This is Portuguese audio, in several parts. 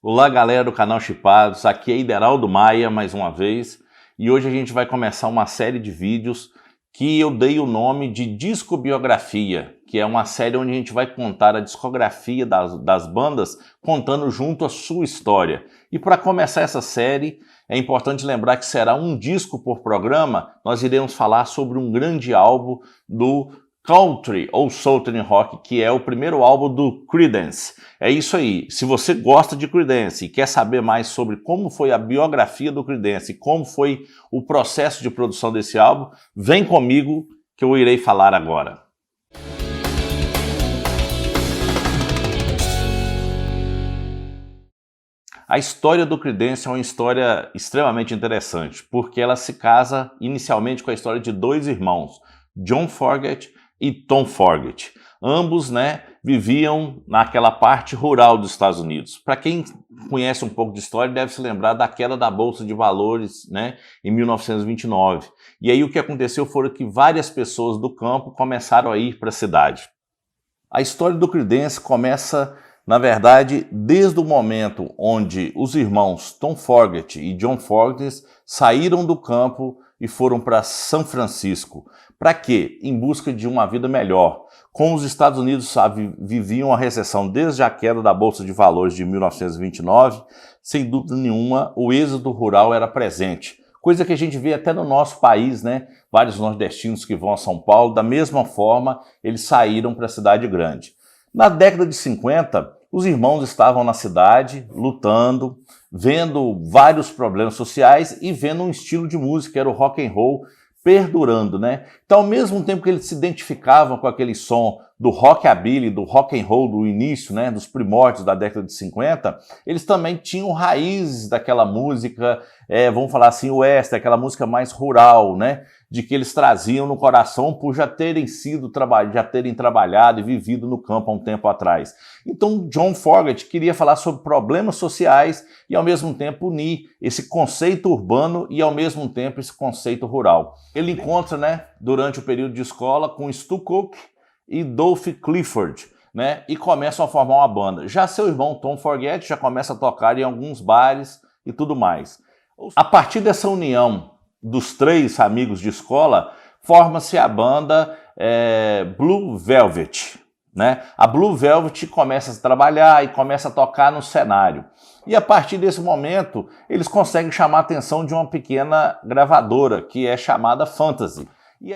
Olá galera do canal Chipados, aqui é Ideraldo Maia mais uma vez e hoje a gente vai começar uma série de vídeos que eu dei o nome de Discobiografia, que é uma série onde a gente vai contar a discografia das bandas contando junto a sua história. E para começar essa série é importante lembrar que será um disco por programa. Nós iremos falar sobre um grande álbum do Country ou Southern Rock, que é o primeiro álbum do Creedence. É isso aí. Se você gosta de Creedence e quer saber mais sobre como foi a biografia do Creedence e como foi o processo de produção desse álbum, vem comigo que eu irei falar agora. A história do Creedence é uma história extremamente interessante, porque ela se casa inicialmente com a história de dois irmãos, John Fogerty e Tom Fogerty. Ambos, viviam naquela parte rural dos Estados Unidos. Para quem conhece um pouco de história, deve se lembrar da queda da Bolsa de Valores, em 1929. E aí o que aconteceu foi que várias pessoas do campo começaram a ir para a cidade. A história do Creedence começa, na verdade, desde o momento onde os irmãos Tom Fogerty e John Fogerty saíram do campo e foram para São Francisco. Para quê? Em busca de uma vida melhor. Como os Estados Unidos viviam a recessão desde a queda da Bolsa de Valores de 1929, sem dúvida nenhuma, o êxodo rural era presente. Coisa que a gente vê até no nosso país, Vários nordestinos que vão a São Paulo, da mesma forma, eles saíram para a cidade grande. Na década de 50, os irmãos estavam na cidade, lutando, vendo vários problemas sociais e vendo um estilo de música, que era o rock and roll, perdurando, Então, ao mesmo tempo que eles se identificavam com aquele som do rockabilly, do rock and roll do início, dos primórdios da década de 50, eles também tinham raízes daquela música, vamos falar assim, oeste, aquela música mais rural, de que eles traziam no coração por já terem trabalhado e vivido no campo há um tempo atrás. Então, John Fogerty queria falar sobre problemas sociais e, ao mesmo tempo, unir esse conceito urbano e, ao mesmo tempo, esse conceito rural. Ele encontra, durante o período de escola, com Stu Cook e Dolph Clifford, e começam a formar uma banda. Já seu irmão Tom Fogerty já começa a tocar em alguns bares e tudo mais. A partir dessa união dos três amigos de escola, forma-se a banda Blue Velvet. A Blue Velvet começa a trabalhar e começa a tocar no cenário. E a partir desse momento, eles conseguem chamar a atenção de uma pequena gravadora, que é chamada Fantasy.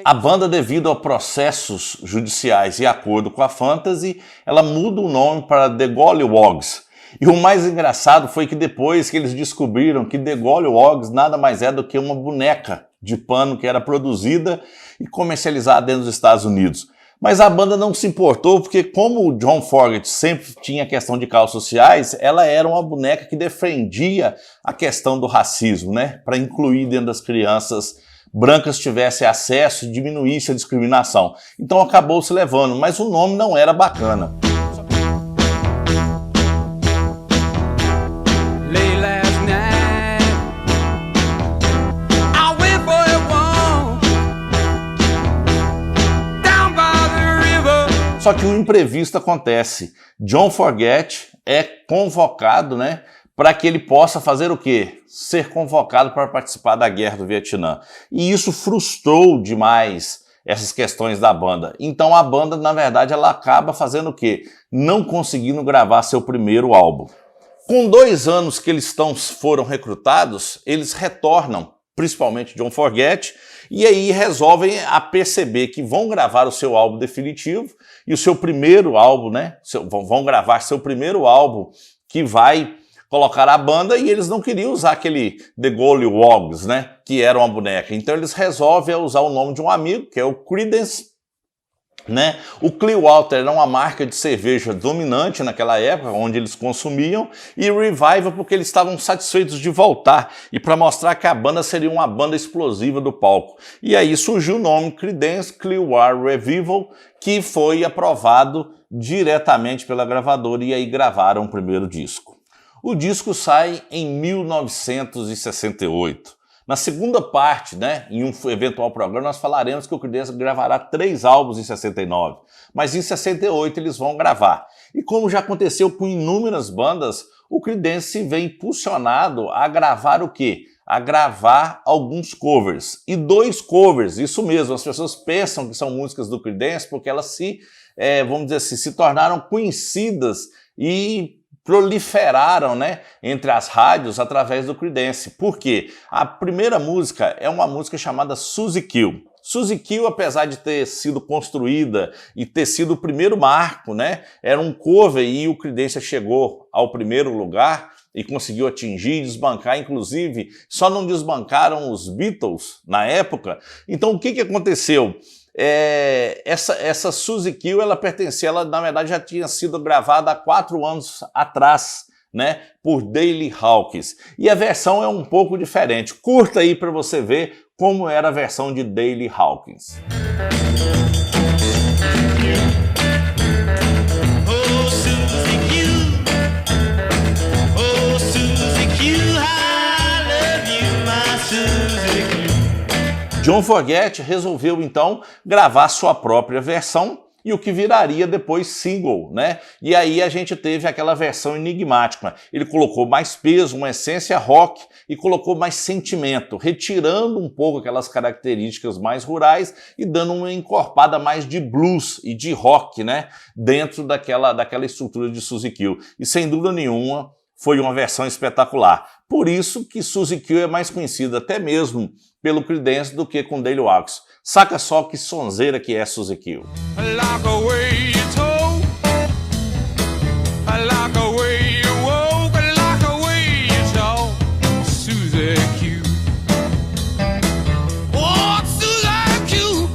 A banda, devido a processos judiciais e acordo com a Fantasy, ela muda o nome para The Gollywogs. E o mais engraçado foi que depois que eles descobriram que The Gollywogs nada mais é do que uma boneca de pano que era produzida e comercializada dentro dos Estados Unidos. Mas a banda não se importou, porque como o John Fogerty sempre tinha questão de causas sociais, ela era uma boneca que defendia a questão do racismo, para incluir dentro das crianças brancas tivessem acesso e diminuísse a discriminação. Então acabou se levando, mas o nome não era bacana. Só que o imprevisto acontece. John Fogerty é convocado, para que ele possa fazer o quê? Ser convocado para participar da Guerra do Vietnã. E isso frustrou demais essas questões da banda. Então a banda, na verdade, ela acaba fazendo o quê? Não conseguindo gravar seu primeiro álbum. Com 2 anos que eles foram recrutados, eles retornam, principalmente John Fogerty, e aí resolvem a perceber que vão gravar o seu álbum definitivo e o seu primeiro álbum, vão gravar seu primeiro álbum que vai colocar a banda, e eles não queriam usar aquele The Gollywogs, que era uma boneca. Então eles resolvem usar o nome de um amigo, que é o Creedence. O Clearwater era uma marca de cerveja dominante naquela época, onde eles consumiam, e Revival porque eles estavam satisfeitos de voltar e para mostrar que a banda seria uma banda explosiva do palco. E aí surgiu o nome Creedence Clearwater Revival, que foi aprovado diretamente pela gravadora, e aí gravaram o primeiro disco. O disco sai em 1968. Na segunda parte, em um eventual programa, nós falaremos que o Creedence gravará 3 álbuns em 69, mas em 68 eles vão gravar. E como já aconteceu com inúmeras bandas, o Creedence se vê impulsionado a gravar o quê? A gravar alguns covers. E 2 covers, isso mesmo, as pessoas pensam que são músicas do Creedence porque elas vamos dizer assim, se tornaram conhecidas e proliferaram, né, entre as rádios através do Creedence. Por quê? A primeira música é uma música chamada Suzy Q. Suzy Q, apesar de ter sido construída e ter sido o primeiro marco, né, era um cover e o Creedence chegou ao primeiro lugar e conseguiu atingir e desbancar, inclusive, só não desbancaram os Beatles na época. Então o que aconteceu? Essa Suzy Q, ela na verdade já tinha sido gravada há 4 anos atrás, né, por Dale Hawkins. E a versão é um pouco diferente. Curta aí para você ver como era a versão de Dale Hawkins. John Fogerty resolveu então gravar sua própria versão e o que viraria depois single, né? E aí a gente teve aquela versão enigmática. Ele colocou mais peso, uma essência rock e colocou mais sentimento, retirando um pouco aquelas características mais rurais e dando uma encorpada mais de blues e de rock, né? Dentro daquela estrutura de Suzy Q. E sem dúvida nenhuma foi uma versão espetacular. Por isso que Suzy Q é mais conhecida até mesmo pelo Creedence do que com Dale Hawkins. Saca só que sonzeira que é Suzy Q.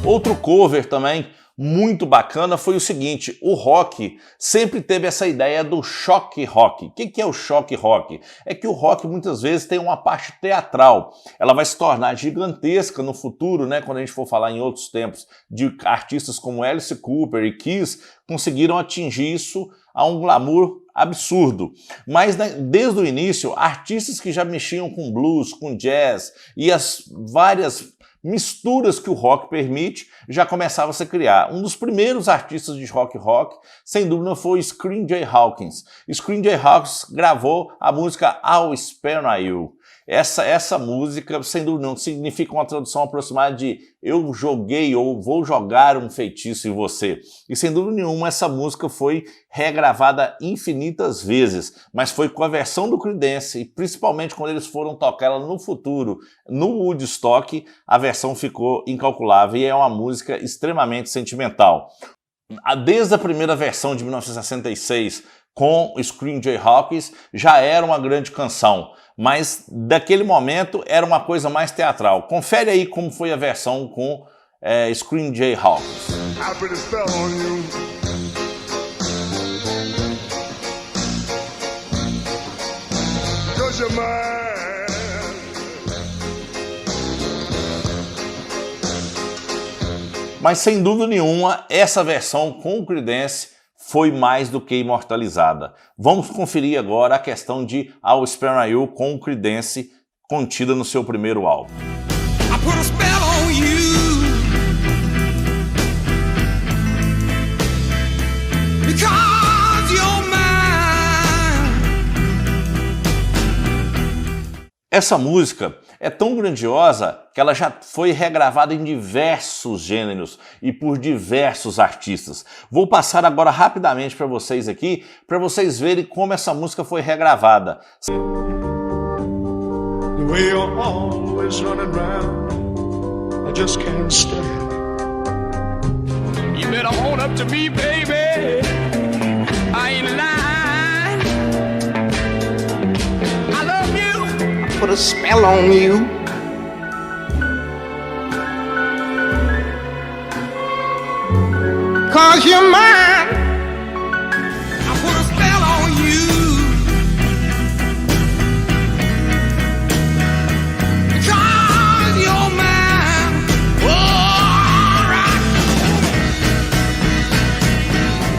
Outro cover também muito bacana foi o seguinte: o rock sempre teve essa ideia do choque rock. O que é o choque rock? É que o rock muitas vezes tem uma parte teatral. Ela vai se tornar gigantesca no futuro, né? Quando a gente for falar em outros tempos de artistas como Alice Cooper e Kiss, conseguiram atingir isso a um glamour absurdo. Mas né, desde o início, artistas que já mexiam com blues, com jazz e as várias misturas que o rock permite, já começava a se criar. Um dos primeiros artistas de rock, sem dúvida, foi Scream Jay Hawkins. Scream Jay Hawkins gravou a música I'll Spare You. Essa música, sem dúvida não, significa uma tradução aproximada de eu joguei ou vou jogar um feitiço em você. E sem dúvida nenhuma essa música foi regravada infinitas vezes, mas foi com a versão do Creedence e principalmente quando eles foram tocar ela no futuro, no Woodstock, a versão ficou incalculável e é uma música extremamente sentimental. Desde a primeira versão de 1966 com Scream Jay Hawkins já era uma grande canção, mas daquele momento era uma coisa mais teatral. Confere aí como foi a versão com Scream Jay Hawkins. Mas sem dúvida nenhuma, essa versão com o Creedence foi mais do que imortalizada. Vamos conferir agora a questão de I'll Spare You com o Creedence contida no seu primeiro álbum. I put a spell on you because you're mine. Essa música é tão grandiosa que ela já foi regravada em diversos gêneros e por diversos artistas. Vou passar agora rapidamente para vocês aqui, para vocês verem como essa música foi regravada. The way you're always running round, I just can't stand. You better own up to me, baby. I ain't lying. I love you. I put a spell on you. Cause you're mine. I put a spell on you. Cause you're mine. All right.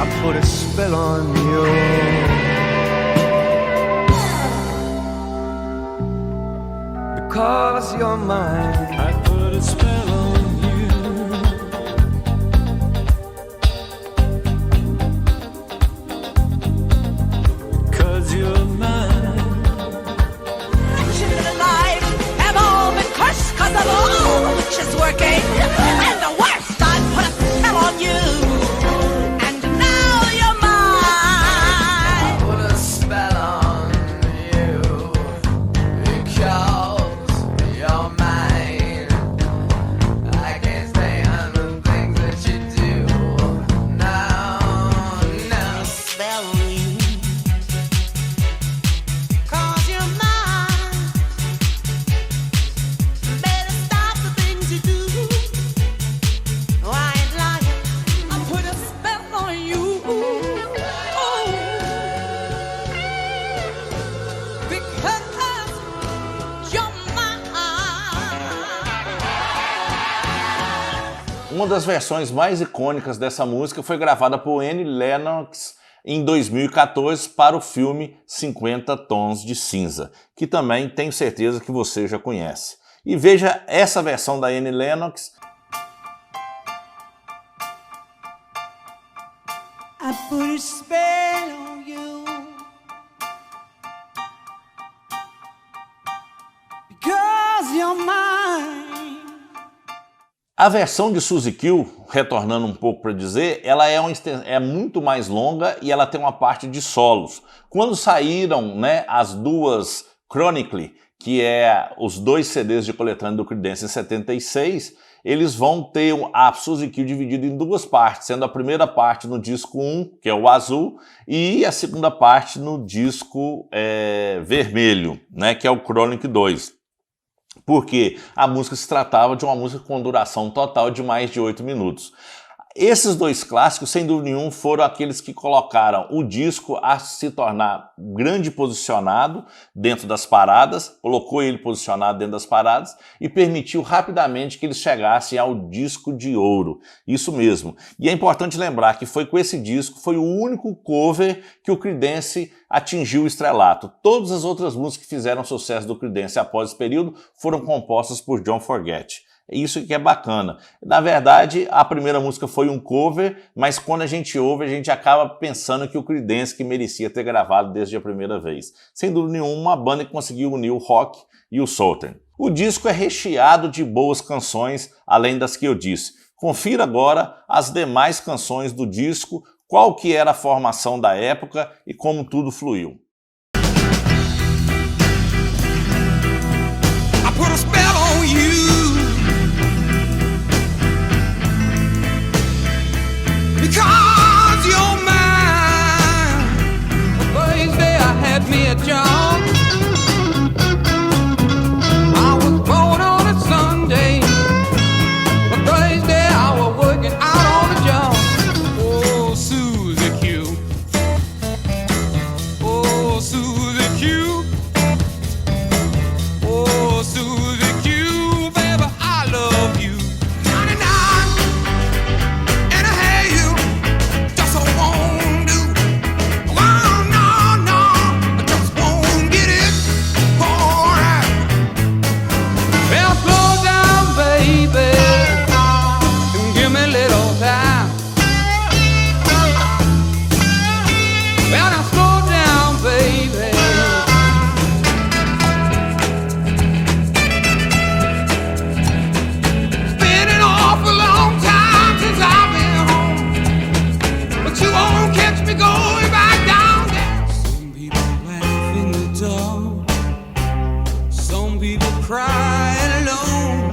I put a spell on you. Because you're mine. I put a spell on you. You're mine. uma das versões mais icônicas dessa música foi gravada por Annie Lennox em 2014 para o filme 50 Tons de Cinza, que também tenho certeza que você já conhece. E veja essa versão da Annie Lennox. I put a spell on you because you're mine. A versão de Suzy Q, retornando um pouco para dizer, ela é muito mais longa e ela tem uma parte de solos. Quando saíram, né, as duas Chronically, que é os 2 CDs de coletânea do Creedence em 76, eles vão ter a Suzy Q dividida em 2 partes, sendo a primeira parte no disco 1, que é o azul, e a segunda parte no disco vermelho, né, que é o Chronic 2. Porque a música se tratava de uma música com duração total de mais de 8 minutos. Esses 2 clássicos, sem dúvida nenhuma, foram aqueles que colocaram o disco a se tornar grande posicionado dentro das paradas, colocou ele posicionado dentro das paradas e permitiu rapidamente que eles chegassem ao disco de ouro. Isso mesmo. E é importante lembrar que foi com esse disco, foi o único cover que o Creedence atingiu o estrelato. Todas as outras músicas que fizeram sucesso do Creedence após esse período foram compostas por John Fogerty. Isso que é bacana. Na verdade, a primeira música foi um cover, mas quando a gente ouve, a gente acaba pensando que o Creedence que merecia ter gravado desde a primeira vez. Sem dúvida nenhuma, uma banda que conseguiu unir o rock e o Southern. O disco é recheado de boas canções, além das que eu disse. Confira agora as demais canções do disco, qual que era a formação da época e como tudo fluiu. I put a spell on you. Because you're mine. Thursday I had me a job. I was born on a Sunday. Thursday I was working out on the job. Oh, Suzy Q. Oh, Suzy Q. Oh, Suzy Q. Baby, I love you. 99 and I hate you. Just won't do. Oh, no, no. I just won't get it. Alright. Well, slow down, baby. Give me a little time. Well, now slow down, baby. It's been an awful long time since I've been home, but you won't catch me going back down there. Some people laugh in the dark. Some people cry alone.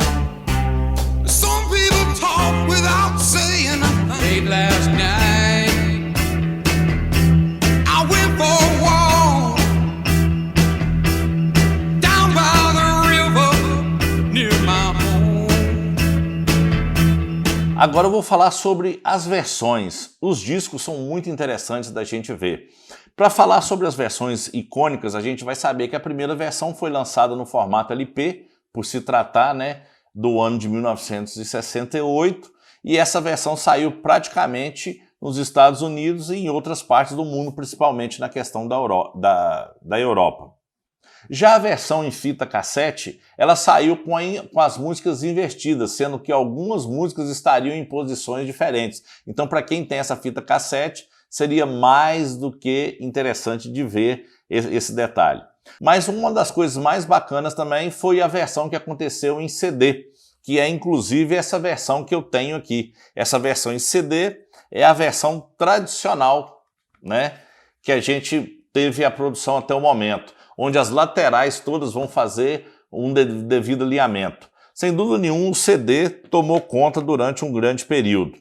Some people talk without saying a thing. Late last night, I went for a walk down by the river near my home. Agora eu vou falar sobre as versões. Os discos são muito interessantes da gente ver. Para falar sobre as versões icônicas, a gente vai saber que a primeira versão foi lançada no formato LP, por se tratar, né, do ano de 1968, e essa versão saiu praticamente nos Estados Unidos e em outras partes do mundo, principalmente na questão da Europa. Já a versão em fita cassete, ela saiu com as músicas invertidas, sendo que algumas músicas estariam em posições diferentes. Então, para quem tem essa fita cassete, seria mais do que interessante de ver esse detalhe. Mas uma das coisas mais bacanas também foi a versão que aconteceu em CD, que é inclusive essa versão que eu tenho aqui. Essa versão em CD é a versão tradicional, né, que a gente teve a produção até o momento, onde as laterais todas vão fazer um devido alinhamento. Sem dúvida nenhuma, o CD tomou conta durante um grande período.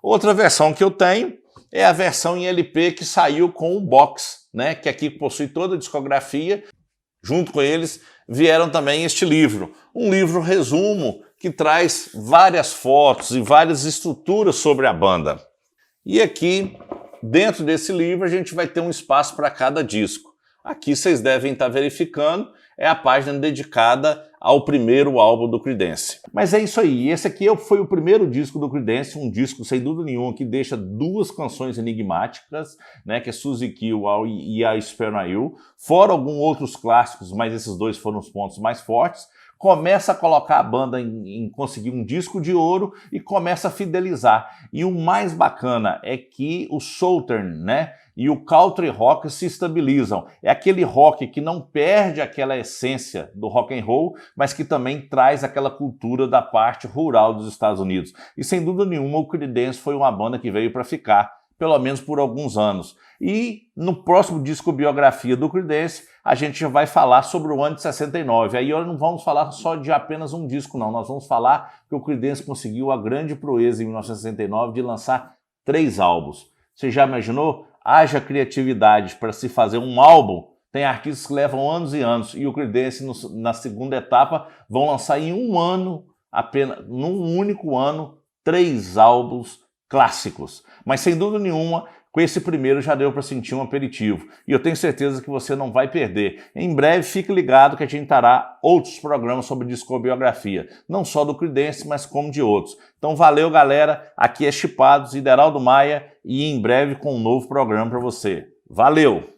Outra versão que eu tenho é a versão em LP que saiu com o box, né, que aqui possui toda a discografia. Junto com eles vieram também este livro, um livro resumo que traz várias fotos e várias estruturas sobre a banda. E aqui, dentro desse livro, a gente vai ter um espaço para cada disco. Aqui vocês devem estar verificando, é a página dedicada ao primeiro álbum do Creedence. Mas é isso aí, esse aqui foi o primeiro disco do Creedence, um disco sem dúvida nenhuma que deixa duas canções enigmáticas, né, que é Suzy Q e a Spernail, fora alguns outros clássicos, mas esses dois foram os pontos mais fortes. Começa a colocar a banda em conseguir um disco de ouro e começa a fidelizar. E o mais bacana é que o Southern, né, e o country rock se estabilizam. É aquele rock que não perde aquela essência do rock and roll, mas que também traz aquela cultura da parte rural dos Estados Unidos. E sem dúvida nenhuma o Creedence foi uma banda que veio para ficar, pelo menos por alguns anos. E no próximo disco biografia do Creedence, a gente já vai falar sobre o ano de 69. Aí não vamos falar só de apenas um disco, não. Nós vamos falar que o Creedence conseguiu a grande proeza em 1969 de lançar 3 álbuns. Você já imaginou? Haja criatividade para se fazer um álbum. Tem artistas que levam anos e anos. E o Creedence, na segunda etapa, vão lançar em um ano, apenas num único ano, 3 álbuns clássicos. Mas sem dúvida nenhuma, com esse primeiro já deu para sentir um aperitivo. E eu tenho certeza que você não vai perder. Em breve, fique ligado que a gente terá outros programas sobre discobiografia. Não só do Creedence, mas como de outros. Então valeu, galera. Aqui é Chipados, Ideraldo Maia, e em breve com um novo programa para você. Valeu!